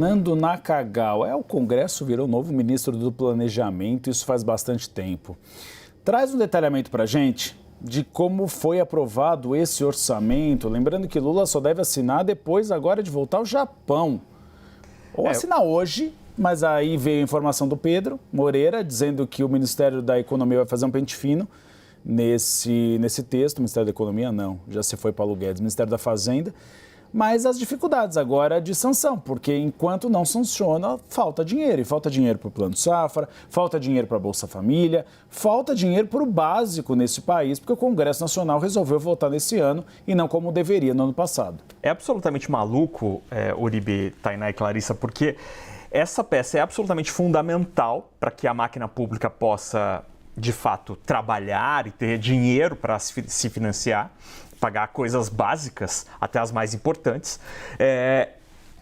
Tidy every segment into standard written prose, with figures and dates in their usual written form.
Nando Nakagawa, o Congresso virou novo ministro do Planejamento, isso faz bastante tempo. Traz um detalhamento para a gente de como foi aprovado esse orçamento, lembrando que Lula só deve assinar depois agora de voltar ao Japão. Ou assinar hoje, mas aí veio a informação do Pedro Moreira dizendo que o Ministério da Economia vai fazer um pente fino nesse texto. O Ministério da Economia não, já se foi Paulo Guedes, Ministério da Fazenda. Mas as dificuldades agora de sanção, porque enquanto não sanciona, falta dinheiro. E falta dinheiro para o Plano Safra, falta dinheiro para a Bolsa Família, falta dinheiro para o básico nesse país, porque o Congresso Nacional resolveu votar nesse ano e não como deveria no ano passado. É absolutamente maluco, Uribe, Tainá e Clarissa, porque essa peça é absolutamente fundamental para que a máquina pública possa, de fato, trabalhar e ter dinheiro para se financiar, pagar coisas básicas, até as mais importantes.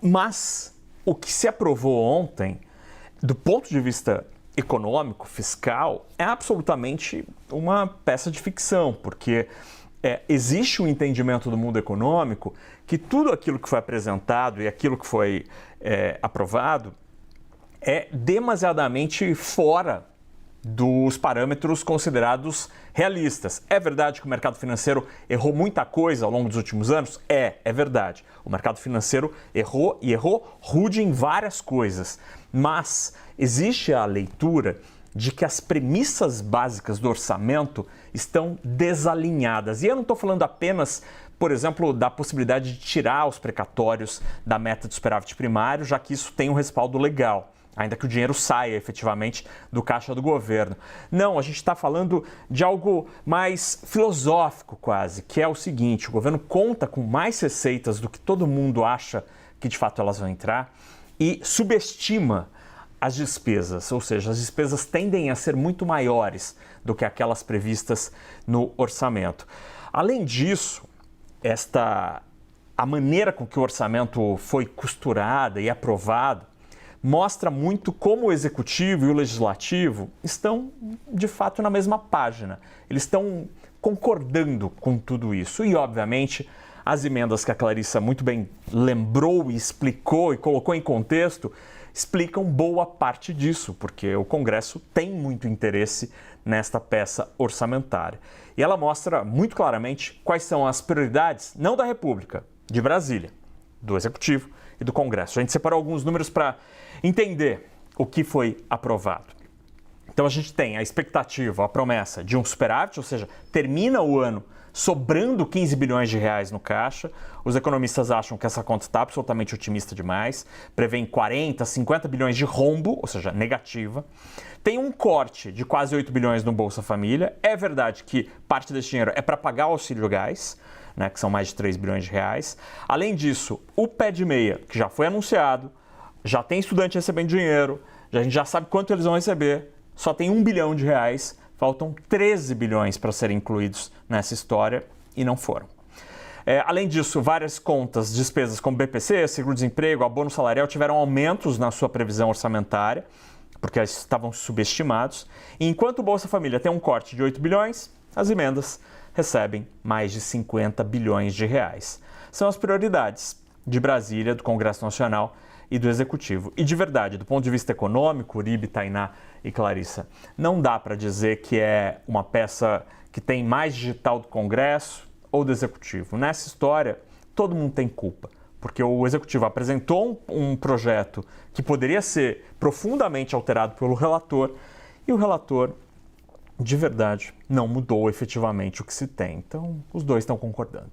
Mas o que se aprovou ontem, do ponto de vista econômico, fiscal, é absolutamente uma peça de ficção, porque existe um entendimento do mundo econômico que tudo aquilo que foi apresentado e aquilo que foi aprovado é demasiadamente fora dos parâmetros considerados realistas. É verdade que o mercado financeiro errou muita coisa ao longo dos últimos anos? É verdade. O mercado financeiro errou e errou rude em várias coisas. Mas existe a leitura de que as premissas básicas do orçamento estão desalinhadas. E eu não estou falando apenas, por exemplo, da possibilidade de tirar os precatórios da meta de superávit primário, já que isso tem um respaldo legal, ainda que o dinheiro saia efetivamente do caixa do governo. Não, a gente está falando de algo mais filosófico quase, que é o seguinte: o governo conta com mais receitas do que todo mundo acha que de fato elas vão entrar e subestima as despesas, ou seja, as despesas tendem a ser muito maiores do que aquelas previstas no orçamento. Além disso, a maneira com que o orçamento foi costurada e aprovado mostra muito como o Executivo e o Legislativo estão, de fato, na mesma página. Eles estão concordando com tudo isso. E, obviamente, as emendas que a Clarissa muito bem lembrou e explicou e colocou em contexto explicam boa parte disso, porque o Congresso tem muito interesse nesta peça orçamentária. E ela mostra muito claramente quais são as prioridades, não da República, de Brasília, do Executivo e do Congresso. A gente separou alguns números para entender o que foi aprovado. Então a gente tem a expectativa, a promessa de um superávit, ou seja, termina o ano sobrando 15 bilhões de reais no caixa. Os economistas acham que essa conta está absolutamente otimista demais, prevêem 40, 50 bilhões de rombo, ou seja, negativa. Tem um corte de quase 8 bilhões no Bolsa Família. É verdade que parte desse dinheiro é para pagar o auxílio gás, né, que são mais de 3 bilhões de reais. Além disso, o pé de meia, que já foi anunciado, já tem estudante recebendo dinheiro, a gente já sabe quanto eles vão receber, só tem 1 bilhão de reais, faltam 13 bilhões para serem incluídos nessa história e não foram. Além disso, várias contas, despesas como BPC, seguro-desemprego, abono salarial tiveram aumentos na sua previsão orçamentária, porque estavam subestimados. E enquanto o Bolsa Família tem um corte de 8 bilhões, as emendas recebem mais de 50 bilhões de reais. São as prioridades de Brasília, do Congresso Nacional e do Executivo. E de verdade, do ponto de vista econômico, Uribe, Tainá e Clarissa, não dá para dizer que é uma peça que tem mais digital do Congresso ou do Executivo. Nessa história, todo mundo tem culpa, porque o Executivo apresentou um projeto que poderia ser profundamente alterado pelo relator e o relator, de verdade, não mudou efetivamente o que se tem. Então, os dois estão concordando.